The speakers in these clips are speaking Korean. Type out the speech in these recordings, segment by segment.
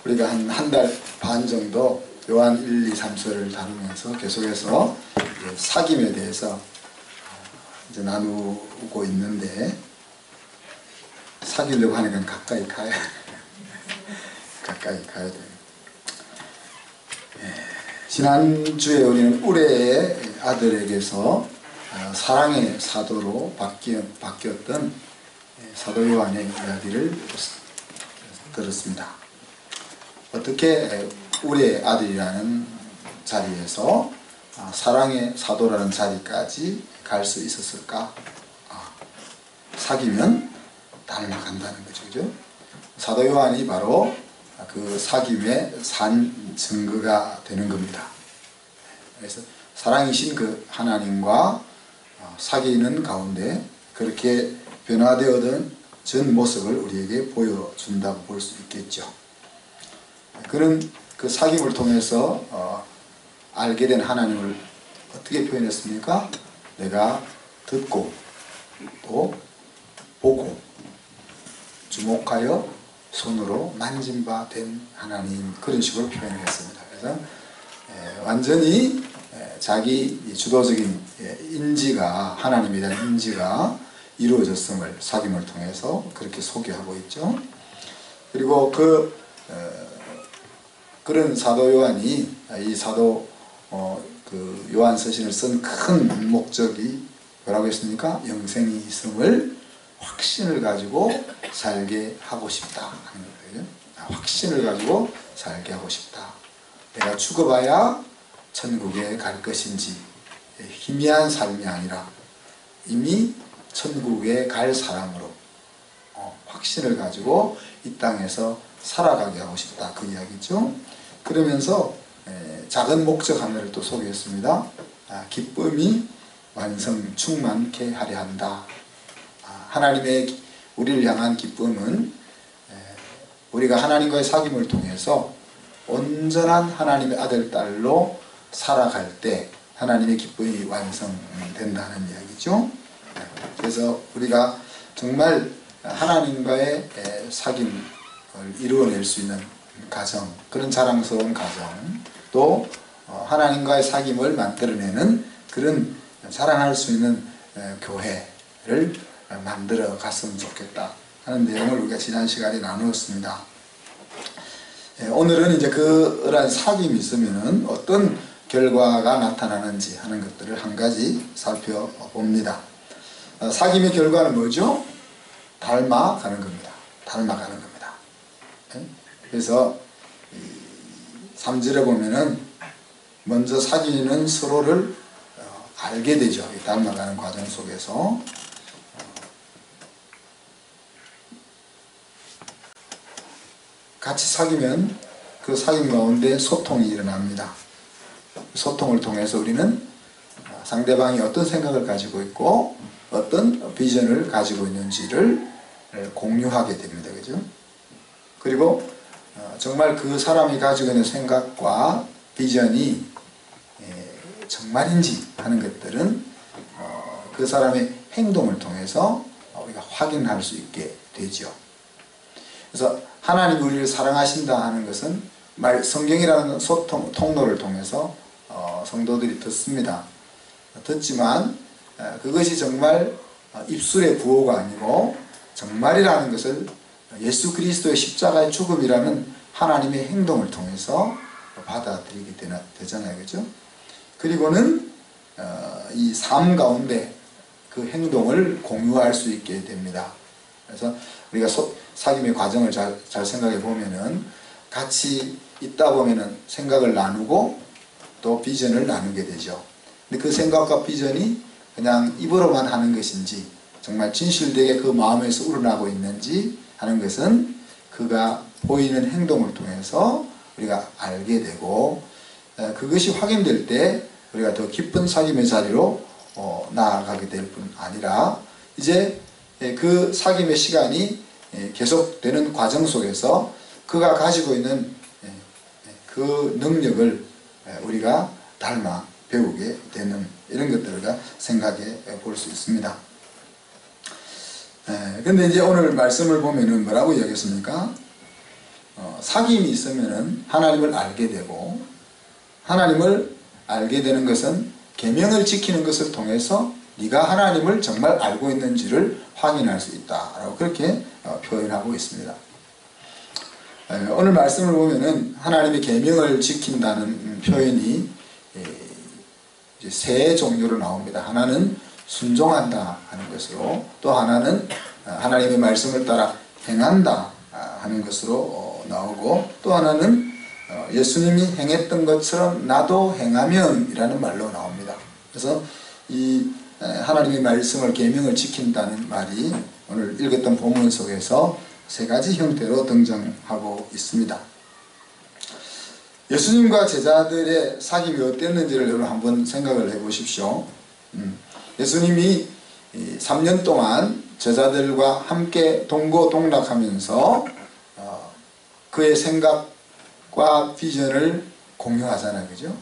우리가 한 달 반 정도 요한 1, 2, 3서를 다루면서 계속해서 사귐에 대해서 이제 나누고 있는데, 사귀려고 하니까 가까이 가야 돼요. 지난주에 우리는 우레의 아들에게서 사랑의 사도로 바뀌었던 사도 요한의 이야기를 들었습니다. 어떻게 우레의 아들이라는 자리에서 사랑의 사도라는 자리까지 갈 수 있었을까? 사귀면 닮아간다는 거죠. 그죠? 사도 요한이 바로 그 사귐의 산 증거가 되는 겁니다. 그래서 사랑이신 그 하나님과 사귀는 가운데 그렇게 변화되어든 전 모습을 우리에게 보여준다고 볼 수 있겠죠. 그런 그 사귐을 통해서 알게 된 하나님을 어떻게 표현했습니까? 내가 듣고 또 보고 주목하여 손으로 만진 바 된 하나님, 그런 식으로 표현을 했습니다. 그래서 완전히 자기 주도적인 인지가, 하나님에 대한 인지가 이루어졌음을 사귐을 통해서 그렇게 소개하고 있죠. 그리고 그런 사도 요한이, 이 사도 그 요한 서신을 쓴 큰 목적이 뭐라고 했습니까? 영생이 있음을 확신을 가지고 살게 하고 싶다 하는 거예요. 확신을 가지고 살게 하고 싶다. 내가 죽어봐야 천국에 갈 것인지, 희미한 삶이 아니라 이미 천국에 갈 사람으로 확신을 가지고 이 땅에서 살아가게 하고 싶다, 그 이야기죠. 그러면서 작은 목적 하나를 또 소개했습니다. 기쁨이 완성 충만케 하려 한다. 하나님의 우리를 향한 기쁨은 우리가 하나님과의 사귐을 통해서 온전한 하나님의 아들, 딸로 살아갈 때 하나님의 기쁨이 완성된다는 이야기죠. 그래서 우리가 정말 하나님과의 사귐을 이루어낼 수 있는 가정, 그런 자랑스러운 가정, 또 하나님과의 사귐을 만들어내는 그런 자랑할 수 있는 교회를 만들어 갔으면 좋겠다 하는 내용을 우리가 지난 시간에 나누었습니다. 오늘은 이제 그러한 사귐이 있으면은 어떤 결과가 나타나는지 하는 것들을 한 가지 살펴봅니다. 사귐의 결과는 뭐죠? 닮아가는 겁니다. 닮아가는 겁니다. 그래서 3절에 보면은 먼저 사귀는 서로를 알게 되죠. 닮아가는 과정 속에서. 같이 사귀면 그 사귐 가운데 소통이 일어납니다. 소통을 통해서 우리는 상대방이 어떤 생각을 가지고 있고 어떤 비전을 가지고 있는지를 공유하게 됩니다. 그죠? 그리고 정말 그 사람이 가지고 있는 생각과 비전이 정말인지 하는 것들은 그 사람의 행동을 통해서 우리가 확인할 수 있게 되죠. 그래서 하나님이 우리를 사랑하신다 하는 것은 성경이라는 통로를 통해서 성도들이 듣습니다. 듣지만 그것이 정말 입술의 구호가 아니고 정말이라는 것을 예수 그리스도의 십자가의 죽음이라는 하나님의 행동을 통해서 받아들이게 되잖아요. 그죠? 그리고는 이 삶 가운데 그 행동을 공유할 수 있게 됩니다. 그래서 우리가 사귐의 과정을 잘 생각해 보면은 같이 있다 보면은 생각을 나누고 또 비전을 나누게 되죠. 근데 그 생각과 비전이 그냥 입으로만 하는 것인지 정말 진실되게 그 마음에서 우러나고 있는지 하는 것은 그가 보이는 행동을 통해서 우리가 알게 되고, 그것이 확인될 때 우리가 더 깊은 사귐의 자리로 나아가게 될 뿐 아니라 이제 그 사귐의 시간이 계속되는 과정 속에서 그가 가지고 있는 그 능력을 우리가 닮아 배우게 되는 이런 것들을 생각해 볼 수 있습니다. 근데 이제 오늘 말씀을 보면은 뭐라고 이야기했습니까? 사귐이 있으면은 하나님을 알게 되고, 하나님을 알게 되는 것은 계명을 지키는 것을 통해서 네가 하나님을 정말 알고 있는지를 확인할 수 있다라고 그렇게 표현하고 있습니다. 오늘 말씀을 보면은 하나님의 계명을 지킨다는 표현이 이제 세 종류로 나옵니다. 하나는 순종한다 하는 것으로, 또 하나는 하나님의 말씀을 따라 행한다 하는 것으로 나오고, 또 하나는 예수님이 행했던 것처럼 나도 행하면 이라는 말로 나옵니다. 그래서 이 하나님의 말씀을 계명을 지킨다는 말이 오늘 읽었던 본문 속에서 세 가지 형태로 등장하고 있습니다. 예수님과 제자들의 사귐이 어땠는지를 여러분 한번 생각을 해보십시오. 예수님이 3년 동안 제자들과 함께 동고동락하면서 그의 생각과 비전을 공유하잖아요. 그죠?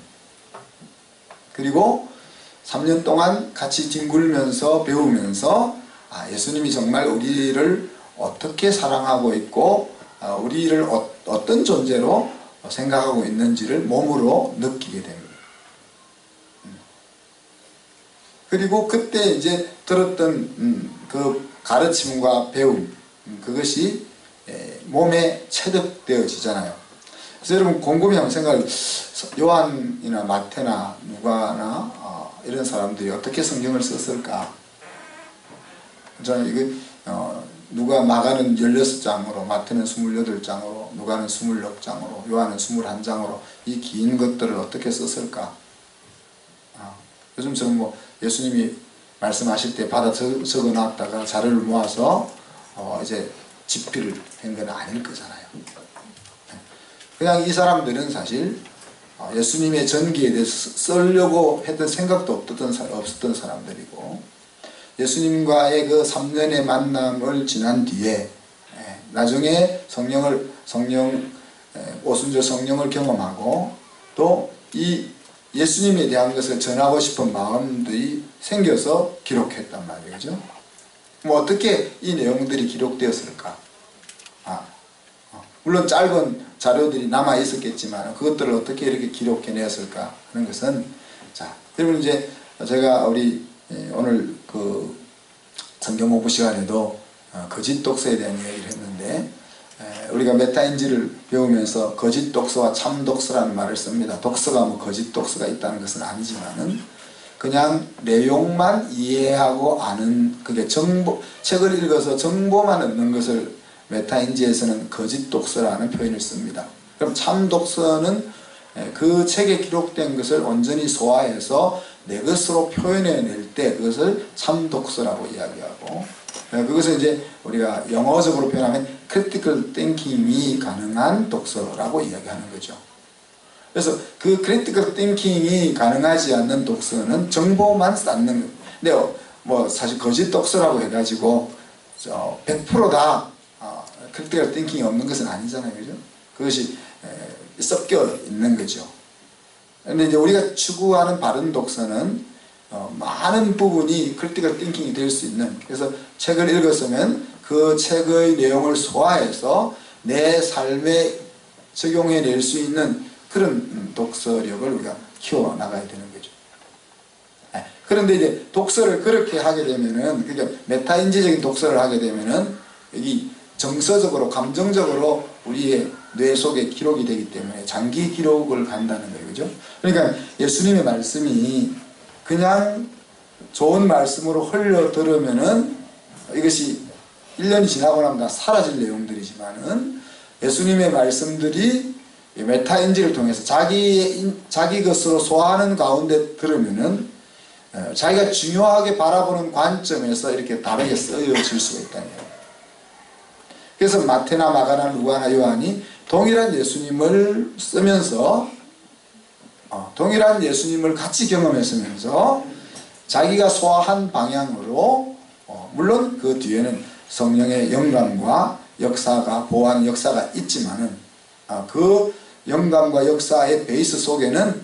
그리고 3년 동안 같이 뒹굴면서 배우면서 예수님이 정말 우리를 어떻게 사랑하고 있고 우리를 어떤 존재로 생각하고 있는지를 몸으로 느끼게 됩니다. 그리고 그때 이제 들었던 그 가르침과 배움, 그것이 몸에 체득되어지잖아요. 그래서 여러분 곰곰이 한번 생각을, 요한이나 마태나 누가나 이런 사람들이 어떻게 성경을 썼을까? 저는 이거 누가 마가는 16장으로, 마태는 28장으로, 누가는 26장으로, 요한은 21장으로 이 긴 것들을 어떻게 썼을까? 요즘처럼 뭐 예수님이 말씀하실 때 받아 적어놨다가 자료를 모아서 이제 집필을 한 건 아닐 거잖아요. 그냥 이 사람들은 사실 예수님의 전기에 대해서 쓰려고 했던 생각도 없었던 사람들이고, 예수님과의 그 3년의 만남을 지난 뒤에 나중에 오순절 성령을 경험하고 또 이 예수님에 대한 것을 전하고 싶은 마음들이 생겨서 기록했단 말이죠. 뭐 어떻게 이 내용들이 기록되었을까? 물론 짧은 자료들이 남아 있었겠지만 그것들을 어떻게 이렇게 기록해냈을까 하는 것은, 자, 여러분 이제 제가 우리 오늘 그 성경 공부 시간에도 거짓 독서에 대한 이야기를 했는데, 우리가 메타인지를 배우면서 거짓 독서와 참 독서라는 말을 씁니다. 독서가 뭐 거짓 독서가 있다는 것은 아니지만은 그냥 내용만 이해하고 아는, 그게 책을 읽어서 정보만 얻는 것을 메타인지에서는 거짓 독서라는 표현을 씁니다. 그럼 참 독서는 그 책에 기록된 것을 온전히 소화해서 내 것으로 표현해낼 때 그것을 참 독서라고 이야기하고, 그것을 이제 우리가 영어적으로 표현하면 critical thinking이 가능한 독서라고 이야기하는 거죠. 그래서 그 critical thinking이 가능하지 않는 독서는 정보만 쌓는, 근데 뭐 사실 거짓 독서라고 해가지고 100% 다 critical thinking이 없는 것은 아니잖아요. 그죠? 그것이 섞여 있는 거죠. 근데 이제 우리가 추구하는 바른 독서는 많은 부분이 critical thinking이 될 수 있는, 그래서 책을 읽었으면 그 책의 내용을 소화해서 내 삶에 적용해낼 수 있는 그런 독서력을 우리가 키워나가야 되는 거죠. 그런데 이제 독서를 그렇게 하게 되면은, 그러니까 메타인지적인 독서를 하게 되면은 여기 정서적으로, 감정적으로 우리의 뇌 속에 기록이 되기 때문에 장기 기록을 간다는 거예요. 그죠? 그러니까 예수님의 말씀이 그냥 좋은 말씀으로 흘려 들으면은 이것이 1년이 지나고 나면 다 사라질 내용들이지만은, 예수님의 말씀들이 메타인지를 통해서 자기 것으로 소화하는 가운데 들으면은 자기가 중요하게 바라보는 관점에서 이렇게 다르게 쓰여질 수가 있다는 거예요. 그래서 마태나 마가나 누가나 요한이 동일한 예수님을 쓰면서 동일한 예수님을 같이 경험했으면서 자기가 소화한 방향으로, 물론 그 뒤에는 성령의 영감과 역사가, 보완 역사가 있지만은 그 영감과 역사의 베이스 속에는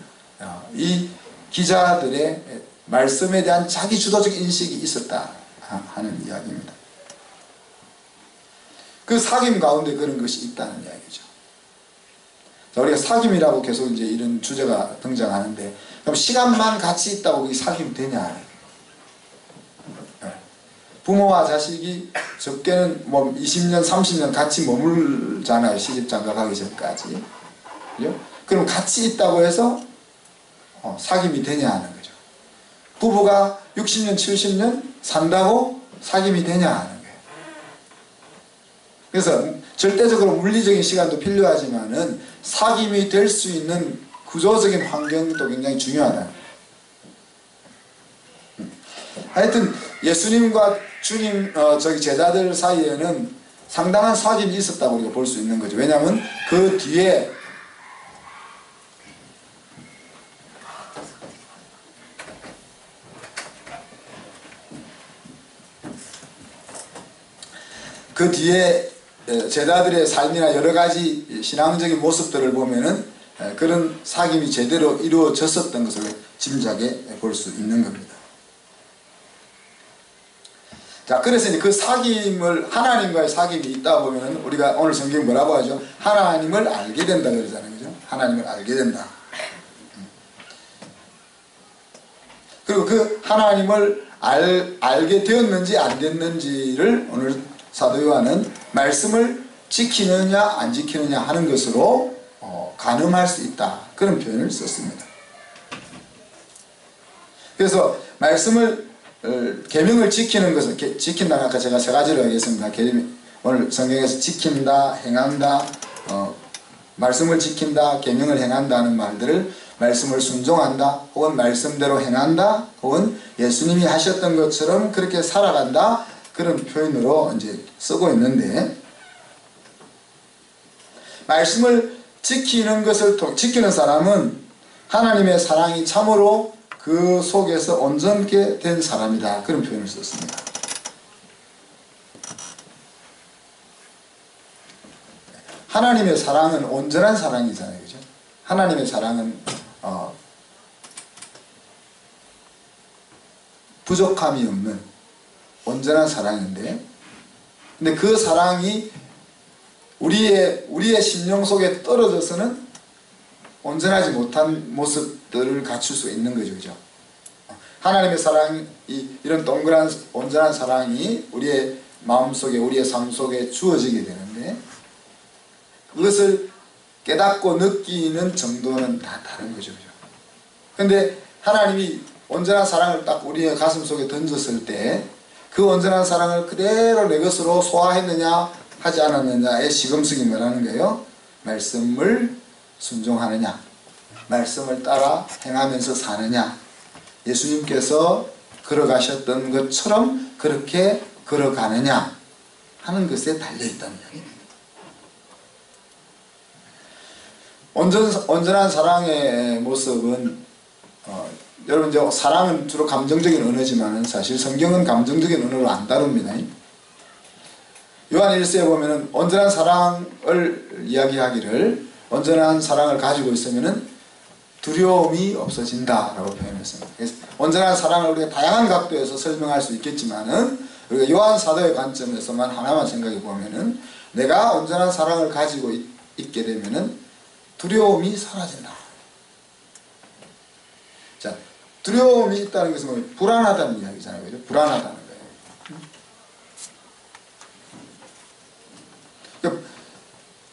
이 기자들의 말씀에 대한 자기 주도적 인식이 있었다 하는 이야기입니다. 그 사귐 가운데 그런 것이 있다는 이야기죠. 자, 우리가 사귐이라고 계속 이제 이런 주제가 등장하는데, 그럼 시간만 같이 있다고 그게 사귐이 되냐? 부모와 자식이 적게는 뭐 20년, 30년 같이 머물잖아요. 시집장가 가기 전까지. 그죠? 그럼 같이 있다고 해서 사귐이 되냐 하는 거죠. 부부가 60년, 70년 산다고 사귐이 되냐 하는 거예요. 그래서 절대적으로 물리적인 시간도 필요하지만은 사귐이 될 수 있는 구조적인 환경도 굉장히 중요하다. 하여튼 예수님과 주님 제자들 사이에는 상당한 사귐이 있었다고 우리가 볼 수 있는 거죠. 왜냐하면 그 뒤에 제자들의 삶이나 여러 가지 신앙적인 모습들을 보면은 그런 사귐이 제대로 이루어졌었던 것을 짐작해 볼 수 있는 겁니다. 자, 그래서 그 사귐을, 하나님과의 사귐이 있다 보면은 우리가 오늘 성경 뭐라고 하죠? 하나님을 알게 된다 그러잖아요. 그죠? 하나님을 알게 된다. 그리고 그 하나님을 알게 되었는지 안 됐는지를 오늘 사도 요한은 말씀을 지키느냐 안 지키느냐 하는 것으로 가늠할 수 있다. 그런 표현을 썼습니다. 그래서 말씀을 계명을 지키는 것은 지킨다는 아까 제가 세 가지로 하겠습니다. 오늘 성경에서 지킨다, 행한다, 말씀을 지킨다, 계명을 행한다는 말들을 말씀을 순종한다, 혹은 말씀대로 행한다, 혹은 예수님이 하셨던 것처럼 그렇게 살아간다, 그런 표현으로 이제 쓰고 있는데, 말씀을 지키는 사람은 하나님의 사랑이 참으로 그 속에서 온전케 된 사람이다. 그런 표현을 썼습니다. 하나님의 사랑은 온전한 사랑이잖아요. 그죠? 하나님의 사랑은 부족함이 없는 온전한 사랑인데, 근데 그 사랑이 우리의 심령 속에 떨어져서는 온전하지 못한 모습들을 갖출 수 있는 거죠. 그죠? 하나님의 사랑이, 이런 동그란 온전한 사랑이 우리의 마음속에, 우리의 삶 속에 주어지게 되는데, 그것을 깨닫고 느끼는 정도는 다 다른 거죠. 그죠? 근데 하나님이 온전한 사랑을 딱 우리의 가슴 속에 던졌을 때, 그 온전한 사랑을 그대로 내 것으로 소화했느냐 하지 않았느냐의 시금석이 뭐라는 거예요? 말씀을 순종하느냐, 말씀을 따라 행하면서 사느냐, 예수님께서 걸어가셨던 것처럼 그렇게 걸어가느냐 하는 것에 달려있다는 이야기입니다. 온전한 사랑의 모습은 여러분 이제 사랑은 주로 감정적인 언어지만 사실 성경은 감정적인 언어로 안 다룹니다. 요한 1서에 보면은 온전한 사랑을 이야기하기를, 온전한 사랑을 가지고 있으면은 두려움이 없어진다라고 표현했습니다. 그래서 온전한 사랑을 우리가 다양한 각도에서 설명할 수 있겠지만은 우리가 요한 사도의 관점에서만 하나만 생각해 보면은 내가 온전한 사랑을 가지고 있게 되면은 두려움이 사라진다. 자, 두려움이 있다는 것은 뭐 불안하다는 이야기잖아요. 그죠? 불안하다는 거예요.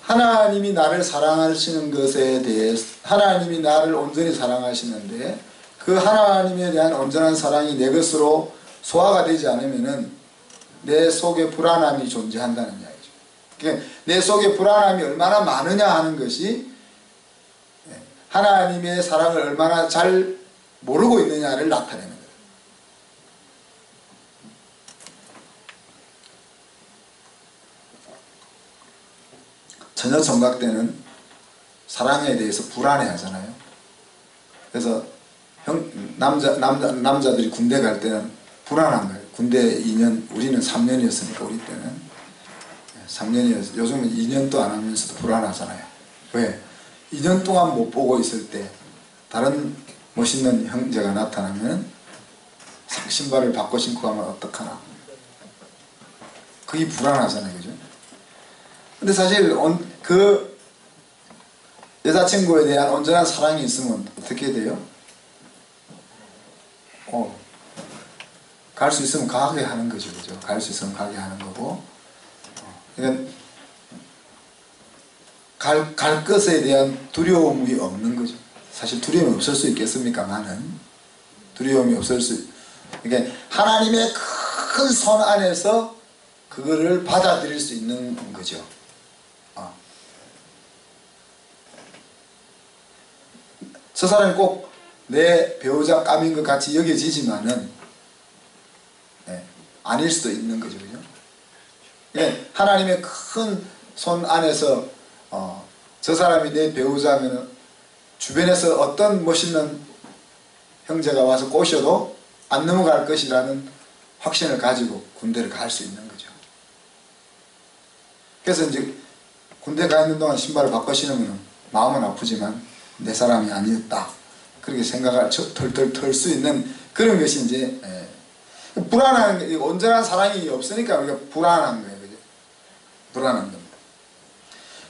하나님이 나를 사랑하시는 것에 대해서, 하나님이 나를 온전히 사랑하시는데 그 하나님에 대한 온전한 사랑이 내 것으로 소화가 되지 않으면은 내 속에 불안함이 존재한다는 이야기죠. 그러니까 내 속에 불안함이 얼마나 많으냐 하는 것이 하나님의 사랑을 얼마나 잘 모르고 있느냐를 나타내는 거예요. 처녀 총각 때는 사랑에 대해서 불안해 하잖아요. 그래서 남자들이 군대 갈 때는 불안한 거예요. 군대 2년, 우리는 3년이었으니까 우리 때는 3년이었어요. 요즘은 2년도 안 하면서도 불안하잖아요. 왜? 2년 동안 못 보고 있을 때 다른 멋있는 형제가 나타나면 신발을 바꿔 신고 가면 어떡하나. 그게 불안하잖아요. 그죠? 근데 사실 여자친구에 대한 온전한 사랑이 있으면 어떻게 돼요? 갈 수 있으면 가게 하는 거죠. 그죠? 갈 수 있으면 가게 하는 거고. 그러니까 갈 것에 대한 두려움이 없는 거죠. 사실 두려움이 없을 수 있겠습니까만은 두려움이 없을 수, 그러니까 하나님의 큰 손 안에서 그거를 받아들일 수 있는 거죠. 저 사람이 꼭 내 배우자 감인 것 같이 여겨지지만은 아닐 수도 있는 거죠. 그죠? 예, 하나님의 큰 손 안에서 저 사람이 내 배우자면 주변에서 어떤 멋있는 형제가 와서 꼬셔도 안 넘어갈 것이라는 확신을 가지고 군대를 갈 수 있는 거죠. 그래서 이제 군대 가 있는 동안 신발을 바꿔 신으면 마음은 아프지만 내 사람이 아니었다, 그렇게 생각을 털털 털 수 있는 그런 것이 이제 불안한, 온전한 사랑이 없으니까 우리가 불안한 거예요. 그죠? 불안한 겁니다.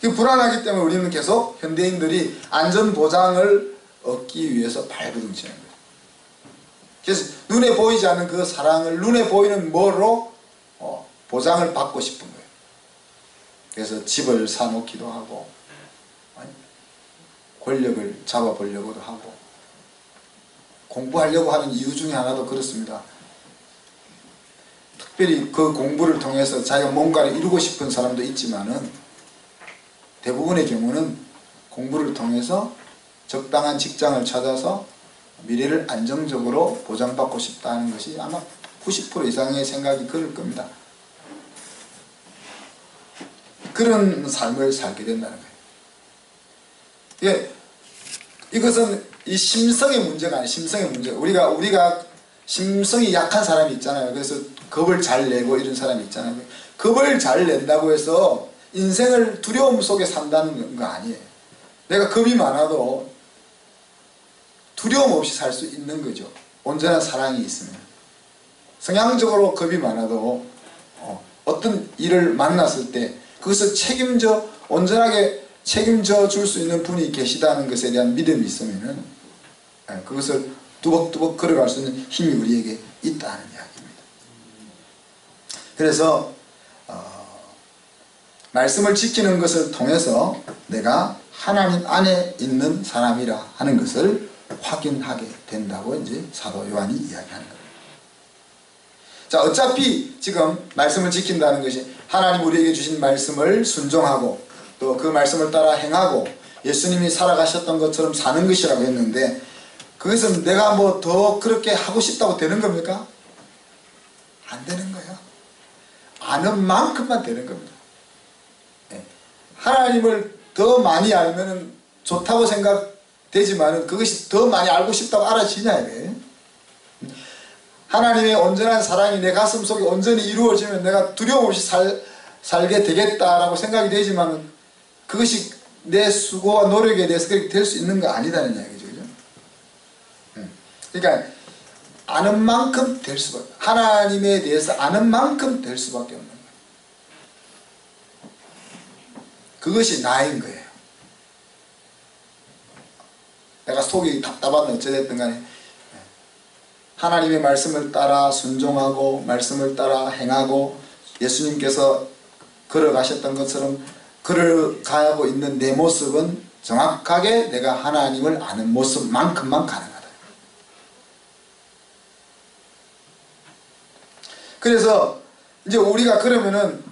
불안하기 때문에 우리는 계속 현대인들이 안전보장을 얻기 위해서 발버둥치는 거예요. 그래서 눈에 보이지 않는 그 사랑을 눈에 보이는 뭐로 보장을 받고 싶은 거예요. 그래서 집을 사놓기도 하고 권력을 잡아보려고도 하고 공부하려고 하는 이유 중에 하나도 그렇습니다. 특별히 그 공부를 통해서 자기가 뭔가를 이루고 싶은 사람도 있지만은 대부분의 경우는 공부를 통해서 적당한 직장을 찾아서 미래를 안정적으로 보장받고 싶다는 것이 아마 90% 이상의 생각이 그럴 겁니다. 그런 삶을 살게 된다는 거예요. 이것은 이 심성의 문제가 아니에요. 심성의 문제. 우리가 심성이 약한 사람이 있잖아요. 그래서 겁을 잘 내고 이런 사람이 있잖아요. 겁을 잘 낸다고 해서 인생을 두려움 속에 산다는 거 아니에요. 내가 겁이 많아도 두려움 없이 살 수 있는 거죠. 온전한 사랑이 있으면. 성향적으로 겁이 많아도 어떤 일을 만났을 때 그것을 온전하게 책임져 줄 수 있는 분이 계시다는 것에 대한 믿음이 있으면은 그것을 뚜벅뚜벅 걸어갈 수 있는 힘이 우리에게 있다는 이야기입니다. 그래서 말씀을 지키는 것을 통해서 내가 하나님 안에 있는 사람이라 하는 것을 확인하게 된다고 이제 사도 요한이 이야기하는 겁니다. 자, 어차피 지금 말씀을 지킨다는 것이 하나님 우리에게 주신 말씀을 순종하고 또 그 말씀을 따라 행하고 예수님이 살아가셨던 것처럼 사는 것이라고 했는데, 그것은 내가 뭐 더 그렇게 하고 싶다고 되는 겁니까? 안 되는 거예요. 아는 만큼만 되는 겁니다. 하나님을 더 많이 알면 좋다고 생각되지만 그것이 더 많이 알고 싶다고 알아지냐 이게. 하나님의 온전한 사랑이 내 가슴 속에 온전히 이루어지면 내가 두려움 없이 살게 되겠다라고 생각이 되지만 그것이 내 수고와 노력에 대해서 그렇게 될 수 있는 거 아니다는 이야기죠. 그죠? 그러니까 아는 만큼 될 수밖에, 하나님에 대해서 아는 만큼 될 수밖에 없는 거예요. 그것이 나인 거예요. 내가 속이 답답하든 어찌됐든 간에 하나님의 말씀을 따라 순종하고 말씀을 따라 행하고 예수님께서 걸어가셨던 것처럼 걸어가고 있는 내 모습은 정확하게 내가 하나님을 아는 모습만큼만 가능하다. 그래서 이제 우리가 그러면은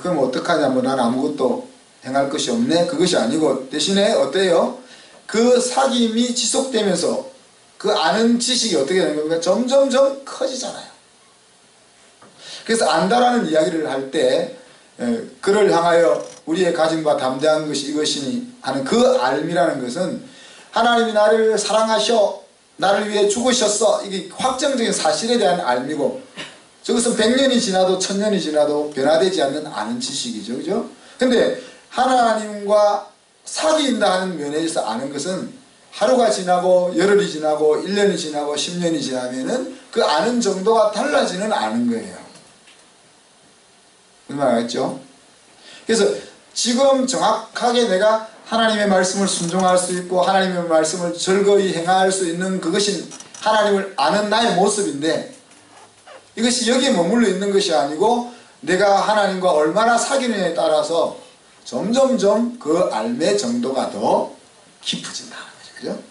그럼 어떡하냐, 뭐 난 아무것도 행할 것이 없네, 그것이 아니고 대신에 어때요? 그 사귐이 지속되면서 그 아는 지식이 어떻게 되는 겁니까? 점점점 커지잖아요. 그래서 안다라는 이야기를 할 때 그를 향하여 우리의 가진 바 담대한 것이 이것이니 하는 그 알미라는 것은 하나님이 나를 사랑하셔 나를 위해 죽으셨어, 이게 확정적인 사실에 대한 알미고, 저것은 100년이 지나도 1000년이 지나도 변화되지 않는 아는 지식이죠. 그죠? 근데 하나님과 사귐다 하는 면에서 아는 것은 하루가 지나고 열흘이 지나고 1년이 지나고 10년이 지나면은 그 아는 정도가 달라지는 아는 거예요. 무슨 말 알겠죠? 그래서 지금 정확하게 내가 하나님의 말씀을 순종할 수 있고 하나님의 말씀을 즐거이 행할 수 있는 그것이 하나님을 아는 나의 모습인데, 이것이 여기에 머물러 있는 것이 아니고 내가 하나님과 얼마나 사귀느냐에 따라서 점점점 그 알매 정도가 더 깊어진다는 거죠. 그죠?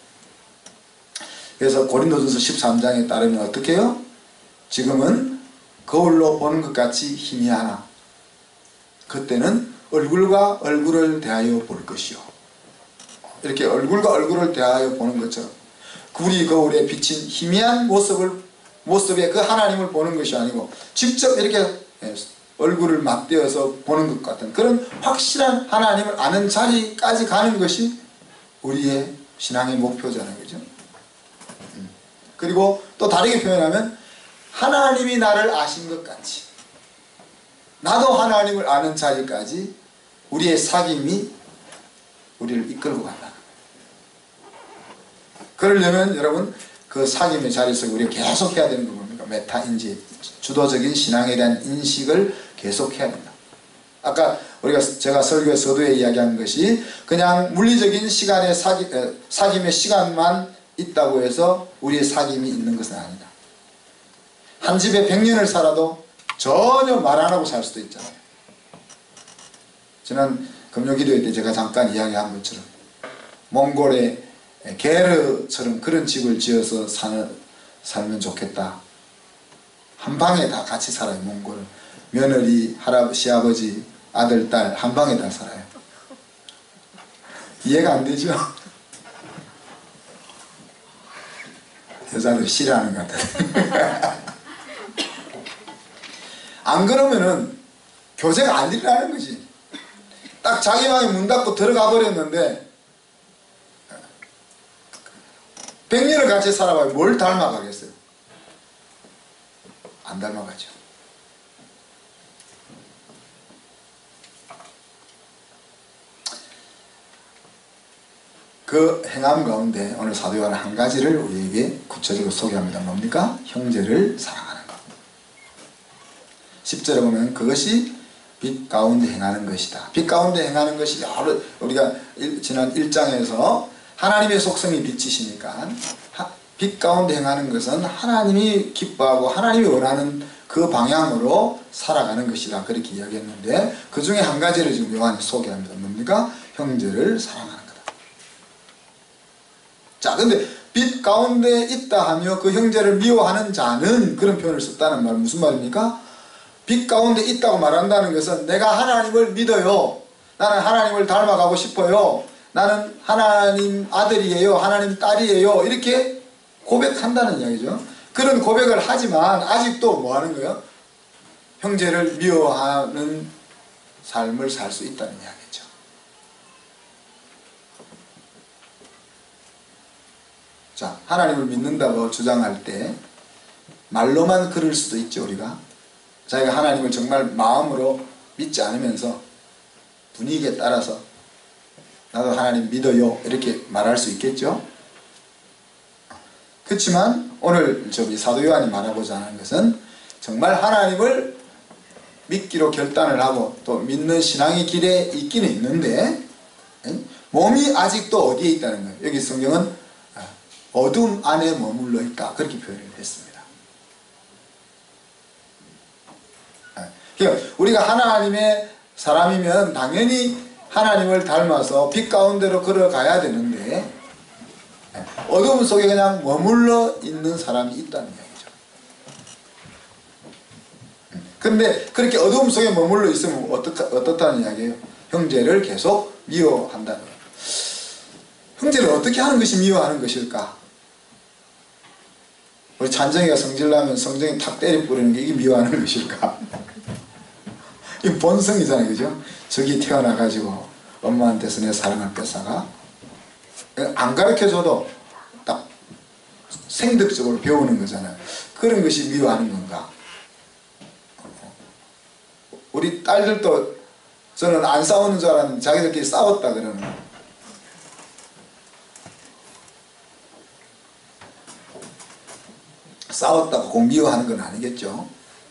그래서 고린도전서 13장에 따르면 어떻게 해요? 지금은 거울로 보는 것 같이 희미하나 그때는 얼굴과 얼굴을 대하여 볼 것이요. 이렇게 얼굴과 얼굴을 대하여 보는 것처럼 우리 거울에 비친 희미한 모습의 그 하나님을 보는 것이 아니고 직접 이렇게 얼굴을 맞대어서 보는 것 같은 그런 확실한 하나님을 아는 자리까지 가는 것이 우리의 신앙의 목표잖아요. 그죠? 그리고 또 다르게 표현하면 하나님이 나를 아신 것 같이 나도 하나님을 아는 자리까지 우리의 사귐이 우리를 이끌고 간다. 그러려면 여러분 그 사귐의 자리에서 우리가 계속 해야 되는 거 뭡니까? 메타인지, 주도적인 신앙에 대한 인식을 계속 해야 된다. 아까 제가 설교의 서두에 이야기한 것이 그냥 물리적인 시간의 사귐의 시간만 있다고 해서 우리의 사귐이 있는 것은 아니다. 한 집에 100년을 살아도 전혀 말 안 하고 살 수도 있잖아요. 지난 금요기도회 때 제가 잠깐 이야기한 것처럼 몽골의 게르처럼 그런 집을 지어서 살면 좋겠다. 한 방에 다 같이 살아요. 몽골은 며느리, 시아버지, 아들, 딸 한 방에 다 살아요. 이해가 안 되죠? 여자들 싫어하는 것 같아요. 안 그러면은 교제가 안 일어나는 거지. 딱 자기 방에 문 닫고 들어가 버렸는데 100년을 같이 살아봐요. 뭘 닮아가겠어요? 안 닮아가죠. 그 행함 가운데 오늘 사도 요한은 한 가지를 우리에게 구체적으로 소개합니다. 뭡니까? 형제를 사랑하는 것. 10절에 보면 그것이 빛 가운데 행하는 것이다. 빛 가운데 행하는 것이 우리가 지난 1장에서 하나님의 속성이 빛이시니까 빛 가운데 행하는 것은 하나님이 기뻐하고 하나님이 원하는 그 방향으로 살아가는 것이다. 그렇게 이야기했는데 그 중에 한 가지를 지금 요한이 소개합니다. 뭡니까? 형제를 사랑하는 거다. 자, 근데 빛 가운데 있다 하며 그 형제를 미워하는 자는 그런 표현을 썼다는 말 무슨 말입니까? 빛 가운데 있다고 말한다는 것은 내가 하나님을 믿어요. 나는 하나님을 닮아가고 싶어요. 나는 하나님 아들이에요. 하나님 딸이에요. 이렇게 고백한다는 이야기죠. 그런 고백을 하지만 아직도 뭐 하는 거예요? 형제를 미워하는 삶을 살 수 있다는 이야기죠. 자, 하나님을 믿는다고 주장할 때 말로만 그럴 수도 있죠. 우리가 자기가 하나님을 정말 마음으로 믿지 않으면서 분위기에 따라서 나도 하나님 믿어요 이렇게 말할 수 있겠죠. 그렇지만 오늘 저기 사도 요한이 말하고자 하는 것은 정말 하나님을 믿기로 결단을 하고 또 믿는 신앙의 길에 있기는 있는데 몸이 아직도 어디에 있다는 거예요. 여기 성경은 어둠 안에 머물러 있다 그렇게 표현을 했습니다. 그러니까 우리가 하나님의 사람이면 당연히 하나님을 닮아서 빛 가운데로 걸어가야 되는데 어둠 속에 그냥 머물러 있는 사람이 있다는 얘기죠. 근데 그렇게 어둠 속에 머물러 있으면 어떻다는 이야기예요? 형제를 계속 미워한다는 거예요. 형제를 어떻게 하는 것이 미워하는 것일까? 우리 찬정이가 성질나면 성정이 탁 때려 뿌리는 게 이게 미워하는 것일까? 이 본성이잖아요. 그죠? 저기 태어나가지고 엄마한테서 내 사랑을 뺏어가 안 가르쳐줘도 딱 생득적으로 배우는 거잖아요. 그런 것이 미워하는 건가? 우리 딸들도 저는 안 싸우는 줄 알았는데 자기들끼리 싸웠다 그러는 거예요. 싸웠다고 꼭 미워하는 건 아니겠죠.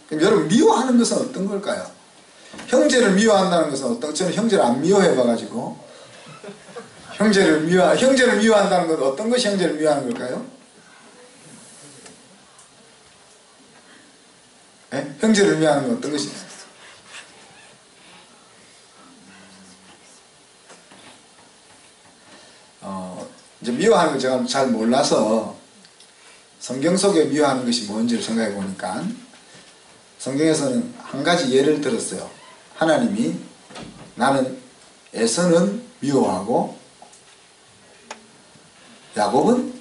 그럼 여러분 미워하는 것은 어떤 걸까요? 형제를 미워한다는 것은 저는 형제를 안 미워해 봐가지고 형제를 미워한다는 건 어떤 것이 형제를 미워하는 걸까요? 네? 형제를 미워하는 건 어떤 것이? 이제 미워하는 걸 제가 잘 몰라서 성경 속에 미워하는 것이 뭔지를 생각해 보니까 성경에서는 한 가지 예를 들었어요. 하나님이 나는 에서는 미워하고 야곱은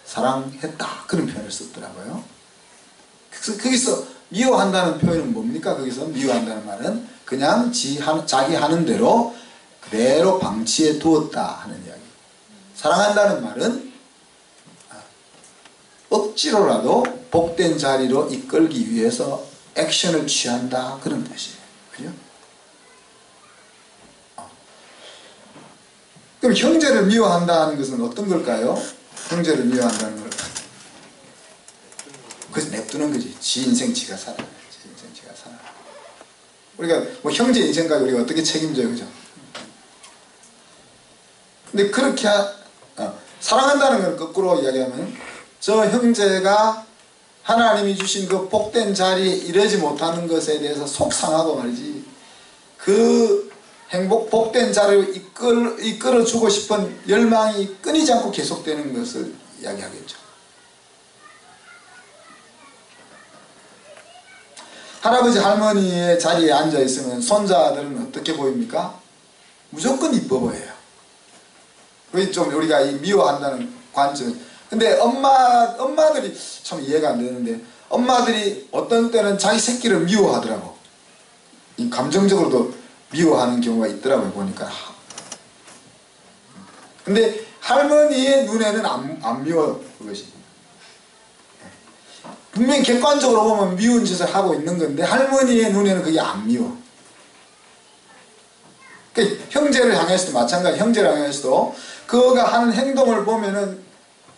사랑했다. 그런 표현을 썼더라고요. 그래서 거기서 미워한다는 표현은 뭡니까? 거기서 미워한다는 말은 그냥 자기 하는 대로 그대로 방치해 두었다 하는 이야기. 사랑한다는 말은 억지로라도 복된 자리로 이끌기 위해서 액션을 취한다 그런 뜻이에요. 그죠? 그럼 형제를 미워한다는 것은 어떤 걸까요? 형제를 미워한다는 걸 그래서 냅두는 거지. 지 인생 지가 살아. 지 인생 지가 살아. 우리가 뭐 형제 인생까지 우리가 어떻게 책임져요, 그죠? 근데 그렇게 사랑한다는 걸 거꾸로 이야기하면 저 형제가 하나님이 주신 그 복된 자리에 이르지 못하는 것에 대해서 속상하고 말이지 그 복된 자리로 이끌어주고 싶은 열망이 끊이지 않고 계속되는 것을 이야기하겠죠. 할아버지 할머니의 자리에 앉아 있으면 손자들은 어떻게 보입니까? 무조건 이뻐 보여요. 그게 좀 우리가 이 미워한다는 관점. 근데 엄마들이 참 이해가 안 되는데 엄마들이 어떤 때는 자기 새끼를 미워하더라고. 이 감정적으로도 미워하는 경우가 있더라고요, 보니까. 근데 할머니의 눈에는 안 미워요, 그것이. 분명히 객관적으로 보면 미운 짓을 하고 있는 건데 할머니의 눈에는 그게 안 미워. 그러니까 형제를 향해서도 마찬가지. 형제를 향해서도 그가 하는 행동을 보면은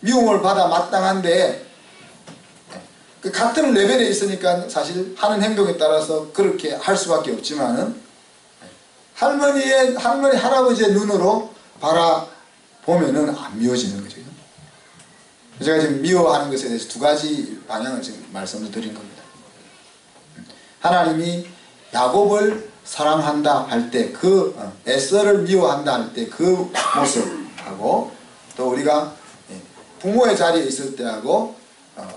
미움을 받아 마땅한데 그 같은 레벨에 있으니까 사실 하는 행동에 따라서 그렇게 할 수밖에 없지만은 할아버지의 눈으로 바라보면은 안 미워지는 거죠. 제가 지금 미워하는 것에 대해서 두 가지 방향을 지금 말씀을 드린 겁니다. 하나님이 야곱을 사랑한다 할 때 그 에서를 미워한다 할 때 그 모습하고 또 우리가 부모의 자리에 있을 때하고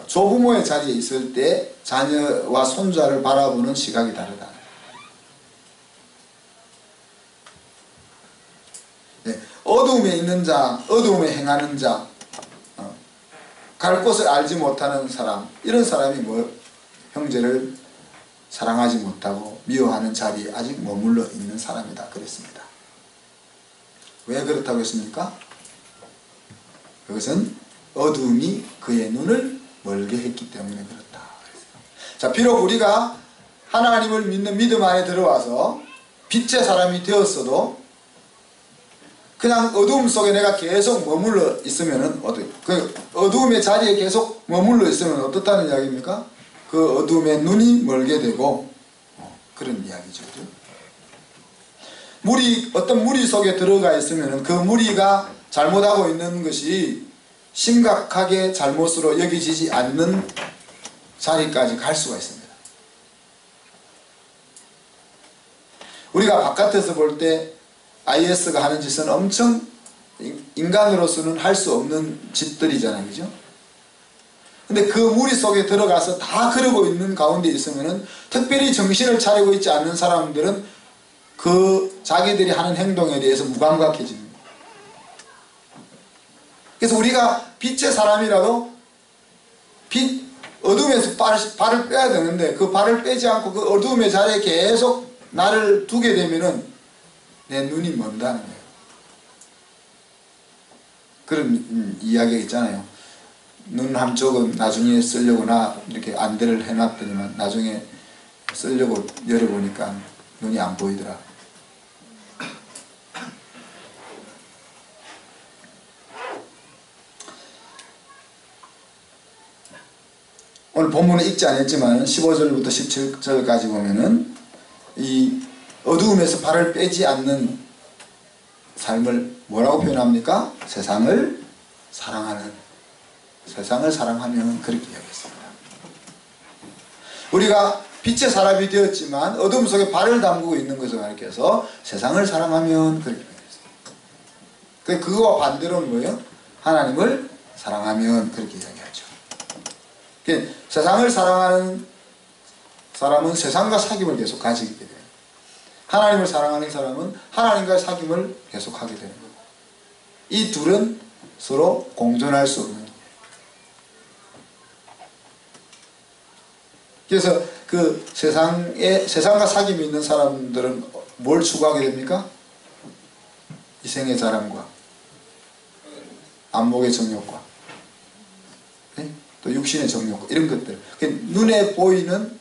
조부모의 자리에 있을 때 자녀와 손자를 바라보는 시각이 다르다. 어두움에 있는 자, 어두움에 행하는 자, 갈 곳을 알지 못하는 사람, 이런 사람이 형제를 사랑하지 못하고 미워하는 자리에 아직 머물러 있는 사람이다 그랬습니다. 왜 그렇다고 했습니까? 그것은 어두움이 그의 눈을 멀게 했기 때문에 그렇다. 자, 비록 우리가 하나님을 믿는 믿음 안에 들어와서 빛의 사람이 되었어도 그냥 어두움 속에 내가 계속 머물러 있으면은 그 어두움의 자리에 계속 머물러 있으면 어떻다는 이야기입니까? 그 어두움에 눈이 멀게 되고 그런 이야기죠. 어떤 무리 속에 들어가 있으면은 그 무리가 잘못하고 있는 것이 심각하게 잘못으로 여겨지지 않는 자리까지 갈 수가 있습니다. 우리가 바깥에서 볼 때 IS가 하는 짓은 엄청 인간으로서는 할 수 없는 짓들이잖아요. 그죠? 근데 그 무리 속에 들어가서 다 그러고 있는 가운데 있으면은 특별히 정신을 차리고 있지 않는 사람들은 그 자기들이 하는 행동에 대해서 무감각해집니다. 그래서 우리가 빛의 사람이라도 어둠에서 발을 빼야 되는데 그 발을 빼지 않고 그 어둠의 자리에 계속 나를 두게 되면은 내 눈이 먼다는 거예요. 그런 이야기가 있잖아요. 눈 한쪽은 나중에 쓰려고 이렇게 안대를 해놨더니만 나중에 쓰려고 열어보니까 눈이 안 보이더라. 오늘 본문에 읽지 않았지만 15절부터 17절까지 보면은 이 어두움에서 발을 빼지 않는 삶을 뭐라고 표현합니까? 세상을 사랑하는, 세상을 사랑하면 그렇게 이야기했습니다. 우리가 빛의 사람이 되었지만 어둠 속에 발을 담그고 있는 것을 가리켜서 세상을 사랑하면 그렇게 표현했습니다. 그거와 반대로는 뭐예요? 하나님을 사랑하면 그렇게 이야기하죠. 세상을 사랑하는 사람은 세상과 사귐을 계속 가지게 돼요. 하나님을 사랑하는 사람은 하나님과의 사귐을 계속하게 되는 거예요. 이 둘은 서로 공존할 수 없는 거예요. 그래서 그 세상과 사귐이 있는 사람들은 뭘 추구하게 됩니까? 이생의 자랑과 안목의 정욕과, 네? 또 육신의 정욕과 이런 것들. 눈에 보이는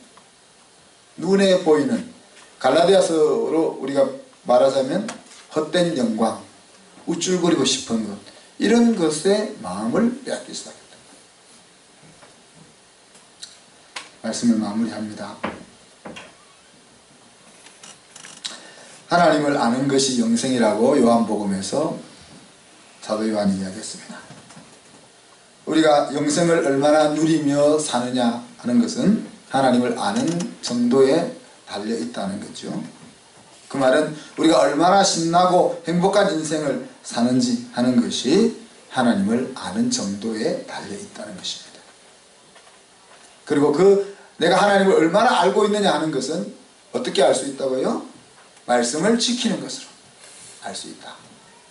갈라디아서로 우리가 말하자면 헛된 영광, 우쭐거리고 싶은 것, 이런 것에 마음을 빼앗기 시작했다. 말씀을 마무리합니다. 하나님을 아는 것이 영생이라고 요한복음에서 사도 요한이 이야기했습니다. 우리가 영생을 얼마나 누리며 사느냐 하는 것은 하나님을 아는 정도에 달려 있다는 거죠. 그 말은 우리가 얼마나 신나고 행복한 인생을 사는지 하는 것이 하나님을 아는 정도에 달려 있다는 것입니다. 그리고 내가 하나님을 얼마나 알고 있느냐 하는 것은 어떻게 알 수 있다고요? 말씀을 지키는 것으로 알 수 있다.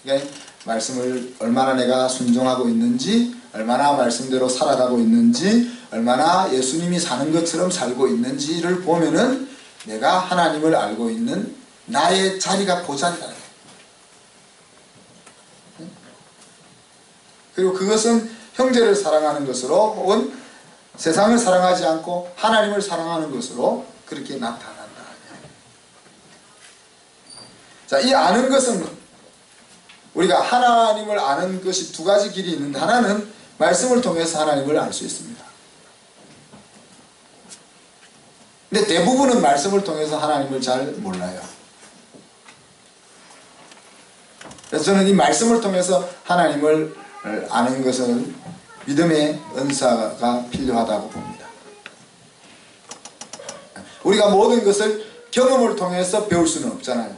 그러니까 말씀을 얼마나 내가 순종하고 있는지, 얼마나 말씀대로 살아가고 있는지, 얼마나 예수님이 사는 것처럼 살고 있는지를 보면은 내가 하나님을 알고 있는 나의 자리가 그 자리라는 거예요. 그리고 그것은 형제를 사랑하는 것으로 혹은 세상을 사랑하지 않고 하나님을 사랑하는 것으로 그렇게 나타난다. 자, 이 아는 것은 우리가 하나님을 아는 것이 두 가지 길이 있는데, 하나는 말씀을 통해서 하나님을 알 수 있습니다. 근데 대부분은 말씀을 통해서 하나님을 잘 몰라요. 그래서 저는 이 말씀을 통해서 하나님을 아는 것은 믿음의 은사가 필요하다고 봅니다. 우리가 모든 것을 경험을 통해서 배울 수는 없잖아요.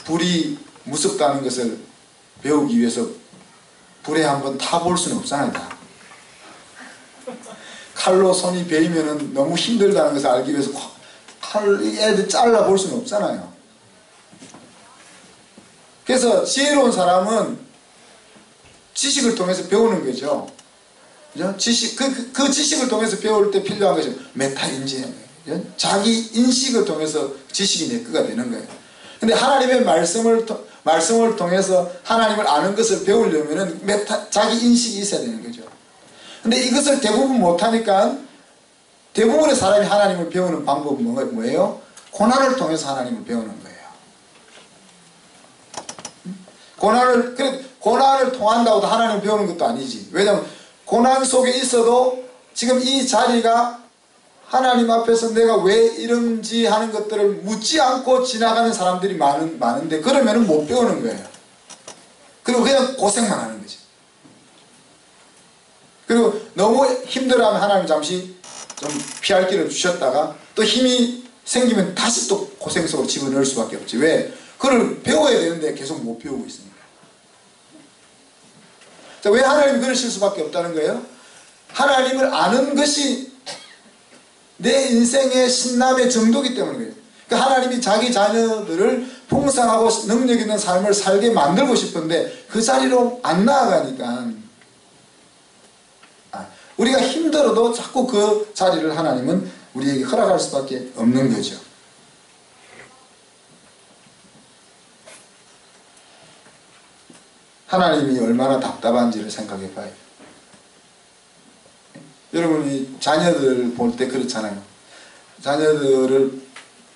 불이 무섭다는 것을 배우기 위해서 불에 한번 타볼 수는 없잖아요. 다. 칼로 손이 베이면 너무 힘들다는 것을 알기 위해서 애들 잘라볼 수는 없잖아요. 그래서 지혜로운 사람은 지식을 통해서 배우는 거죠. 그죠? 그 지식을 통해서 배울 때 필요한 것이 메타인지예요. 자기 인식을 통해서 지식이 내 거가 되는 거예요. 근데 하나님의 말씀을 통해서 하나님을 아는 것을 배우려면은 자기 인식이 있어야 되는 거죠. 근데 이것을 대부분 못하니까 대부분의 사람이 하나님을 배우는 방법은 뭐예요? 고난을 통해서 하나님을 배우는 거예요. 고난을 통한다고 하나님을 배우는 것도 아니지. 왜냐하면 고난 속에 있어도 지금 이 자리가 하나님 앞에서 내가 왜 이런지 하는 것들을 묻지 않고 지나가는 사람들이 많은데, 그러면 못 배우는 거예요. 그리고 그냥 고생만 하는 거지. 그리고 너무 힘들어하면 하나님 잠시 좀 피할 길을 주셨다가 또 힘이 생기면 다시 또 고생 속으로 집어넣을 수밖에 없지. 왜? 그걸 배워야 되는데 계속 못 배우고 있으니까. 자, 왜 하나님이 그러실 수밖에 없다는 거예요? 하나님을 아는 것이 내 인생의 신남의 정도이기 때문에 그래요. 그러니까 하나님이 자기 자녀들을 풍성하고 능력 있는 삶을 살게 만들고 싶은데 그 자리로 안 나아가니까 우리가 힘들어도 자꾸 그 자리를 하나님은 우리에게 허락할 수밖에 없는 거죠. 하나님이 얼마나 답답한지를 생각해 봐요. 여러분이 자녀들 볼 때 그렇잖아요. 자녀들을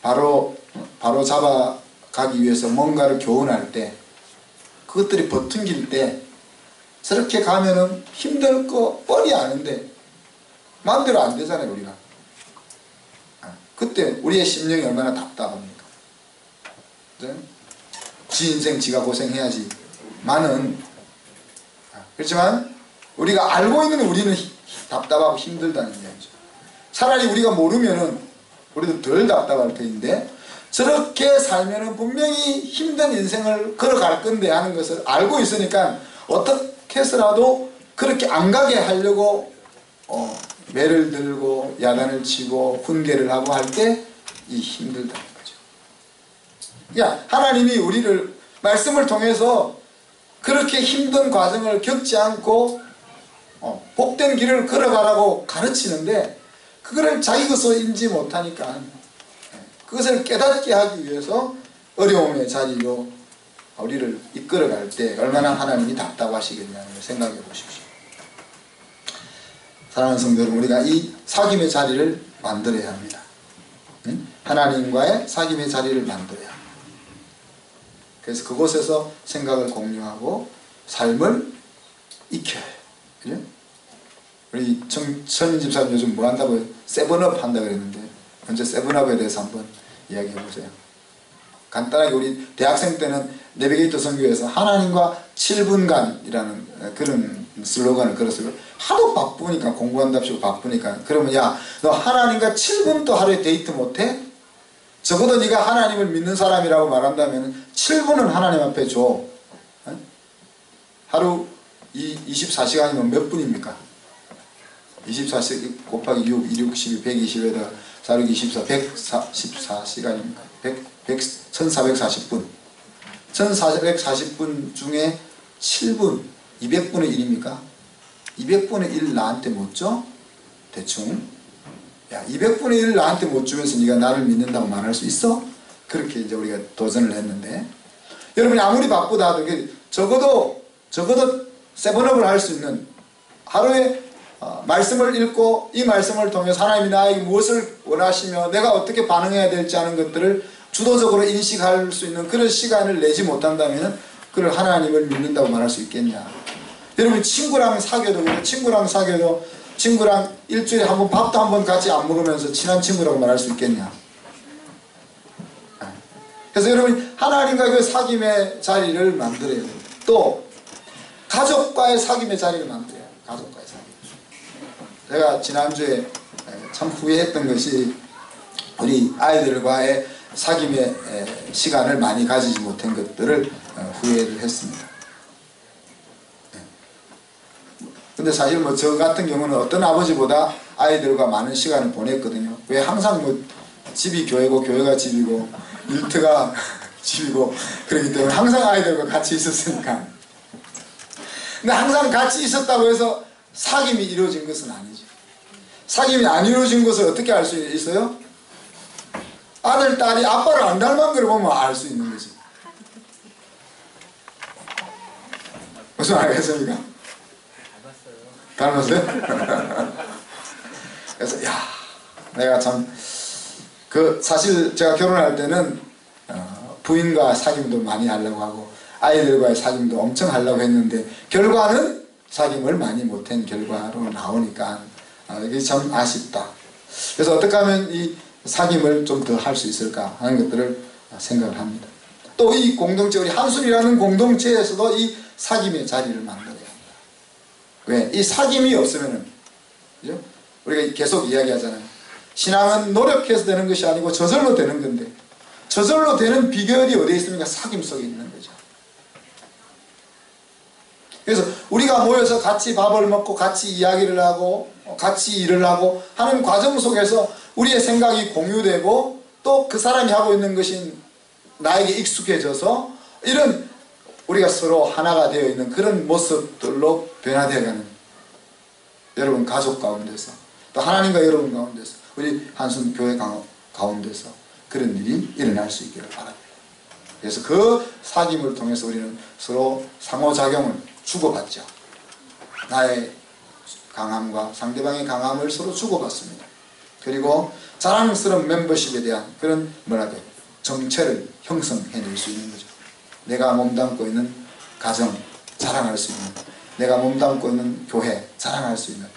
바로 잡아가기 위해서 뭔가를 교훈할 때, 그것들이 버팅길 때 저렇게 가면은 힘들 거 뻔히 아는데 마음대로 안 되잖아요, 우리가. 그때 우리의 심령이 얼마나 답답합니까? 지 인생 지가 고생해야지 많은, 그렇지만 우리가 알고 있는 우리는 답답하고 힘들다는 얘기죠. 차라리 우리가 모르면은 우리도 덜 답답할 터인데, 저렇게 살면은 분명히 힘든 인생을 걸어갈 건데 하는 것을 알고 있으니까 어떻게 해서라도 그렇게 안 가게 하려고 매를 들고 야단을 치고 훈계를 하고 할 때 이 힘들다는 거죠. 그러니까 하나님이 우리를 말씀을 통해서 그렇게 힘든 과정을 겪지 않고 복된 길을 걸어가라고 가르치는데, 그거를 자기 것으로 인지 못하니까 그것을 깨닫게 하기 위해서 어려움의 자리로 우리를 이끌어갈 때 얼마나 하나님이 답답하시겠냐는 걸 생각해 보십시오. 사랑하는 성도 여러분, 우리가 이 사귐의 자리를 만들어야 합니다. 하나님과의 사귐의 자리를 만들어야 합니다. 그래서 그곳에서 생각을 공유하고 삶을 익혀야 해요. 우리 천민 집사님 요즘 뭐 한다고요? 세븐업 한다고 그랬는데, 언제 세븐업에 대해서 한번 이야기해 보세요. 간단하게 우리 대학생 때는 내비게이터 선교에서 하나님과 7분간이라는 그런 슬로건을 걸었어요. 하도 바쁘니까, 공부한답시고 바쁘니까, 그러면 야, 너 하나님과 7분도 하루에 데이트 못해? 적어도 네가 하나님을 믿는 사람이라고 말한다면 7분은 하나님 앞에 줘. 하루 24시간이면 몇 분입니까? 24시간 곱하기 6, 2, 6, 12, 120에다 4, 6, 24, 114시간입니까? 1440분. 1440분 중에 7분, 200분의 1입니까? 200분의 1 나한테 못 줘? 대충. 야, 200분의 1 나한테 못 주면서 네가 나를 믿는다고 말할 수 있어? 그렇게 이제 우리가 도전을 했는데, 여러분이 아무리 바쁘다 하도 적어도 세븐업을 할 수 있는, 하루에 말씀을 읽고 이 말씀을 통해서 하나님이 나에게 무엇을 원하시며 내가 어떻게 반응해야 될지 하는 것들을 주도적으로 인식할 수 있는 그런 시간을 내지 못한다면 그를 하나님을 믿는다고 말할 수 있겠냐. 여러분, 친구랑 사귀어도 그래. 친구랑 일주일에 한 번 밥도 한 번 같이 안 먹으면서 친한 친구라고 말할 수 있겠냐. 그래서 여러분, 하나님과 그 사귐의 자리를 만들어야 돼요. 또 가족과의 사귐의 자리를 만들어야 돼요. 가족과의 사귐. 제가 지난주에 참 후회했던 것이 우리 아이들과의 사귐의 시간을 많이 가지지 못한 것들을 후회를 했습니다. 근데 사실 뭐 저 같은 경우는 어떤 아버지보다 아이들과 많은 시간을 보냈거든요. 왜? 항상 뭐 집이 교회고 교회가 집이고 일터가 집이고 그렇기 때문에 항상 아이들과 같이 있었으니까. 근데 항상 같이 있었다고 해서 사귐이 이루어진 것은 아니죠. 사귐이 안 이루어진 것을 어떻게 알 수 있어요? 아들, 딸이 아빠를 안 닮은 걸 보면 알 수 있는 거지. 무슨 알겠습니까? 닮았어요? 그래서 야, 내가 참 사실 제가 결혼할 때는 부인과 사귐도 많이 하려고 하고 아이들과의 사귐도 엄청 하려고 했는데 결과는 사귐을 많이 못한 결과로 나오니까 이게 참 아쉽다. 그래서 어떻게 하면 이 사귐을 좀 더 할 수 있을까 하는 것들을 생각을 합니다. 또 이 공동체, 우리 한순이라는 공동체에서도 이 사귐의 자리를 만들어야 합니다. 왜? 이 사귐이 없으면은, 그죠? 우리가 계속 이야기하잖아요. 신앙은 노력해서 되는 것이 아니고 저절로 되는 건데, 저절로 되는 비결이 어디에 있습니까? 사귐 속에 있는 거죠. 그래서 우리가 모여서 같이 밥을 먹고 같이 이야기를 하고 같이 일을 하고 하는 과정 속에서 우리의 생각이 공유되고 또 그 사람이 하고 있는 것이 나에게 익숙해져서 이런 우리가 서로 하나가 되어 있는 그런 모습들로 변화되어가는, 여러분 가족 가운데서 또 하나님과 여러분 가운데서 우리 한순 교회 가운데서 그런 일이 일어날 수 있기를 바랍니다. 그래서 그 사귐을 통해서 우리는 서로 상호작용을 주고받죠. 나의 강함과 상대방의 강함을 서로 주고받습니다. 그리고 자랑스러운 멤버십에 대한 그런 정체를 형성해낼 수 있는 거죠. 내가 몸담고 있는 가정 자랑할 수 있는, 내가 몸담고 있는 교회 자랑할 수 있는,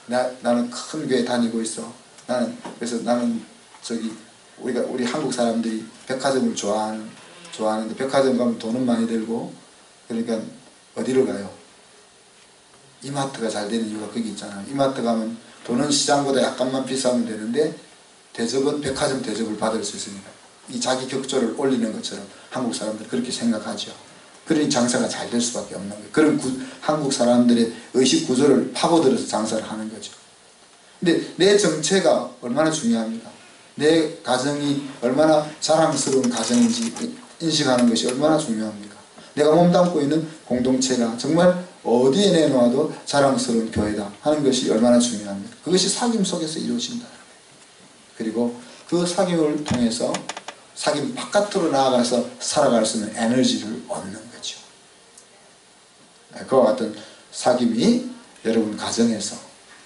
나는 큰 교회 다니고 있어. 그래서 나는 저기 우리 한국 사람들이 백화점을 좋아하는데 백화점 가면 돈은 많이 들고 그러니까 어디로 가요? 이마트가 잘 되는 이유가 거기 있잖아요. 이마트 가면 돈은 시장보다 약간만 비싸면 되는데 대접은 백화점 대접을 받을 수 있습니다. 이 자기 격조를 올리는 것처럼 한국 사람들이 그렇게 생각하죠. 그러니 장사가 잘 될 수밖에 없는 거예요. 그런 한국 사람들의 의식 구조를 파고들어서 장사를 하는 거죠. 근데 내 정체가 얼마나 중요합니까? 내 가정이 얼마나 자랑스러운 가정인지 인식하는 것이 얼마나 중요합니까? 내가 몸담고 있는 공동체가 정말 어디에 내놓아도 자랑스러운 교회다 하는 것이 얼마나 중요합니까? 그것이 사귐 속에서 이루어진다. 그리고 그 사귐을 통해서 사귐 바깥으로 나아가서 살아갈 수 있는 에너지를 얻는 거죠. 그와 같은 사귐이 여러분 가정에서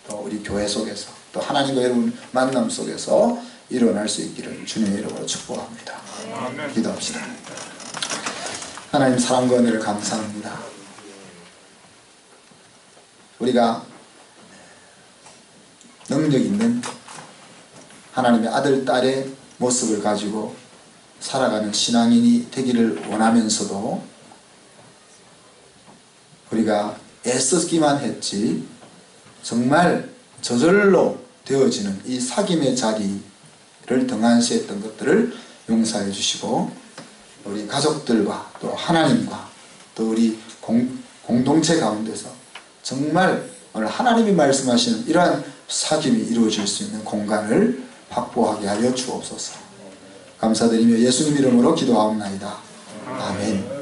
또 우리 교회 속에서 또 하나님과 여러분 만남 속에서 일어날 수 있기를 주님의 이름으로 축복합니다. 기도합시다. 하나님 사랑과 은혜를 감사합니다. 우리가 능력 있는 하나님의 아들, 딸의 모습을 가지고 살아가는 신앙인이 되기를 원하면서도 우리가 애쓰기만 했지 정말 저절로 되어지는 이 사귐의 자리를 등한시했던 것들을 용서해 주시고 우리 가족들과 또 하나님과 또 우리 공동체 가운데서 정말 오늘 하나님이 말씀하시는 이러한 사귐이 이루어질 수 있는 공간을 확보하게 하여 주옵소서. 감사드리며 예수님 이름으로 기도하옵나이다. 아멘.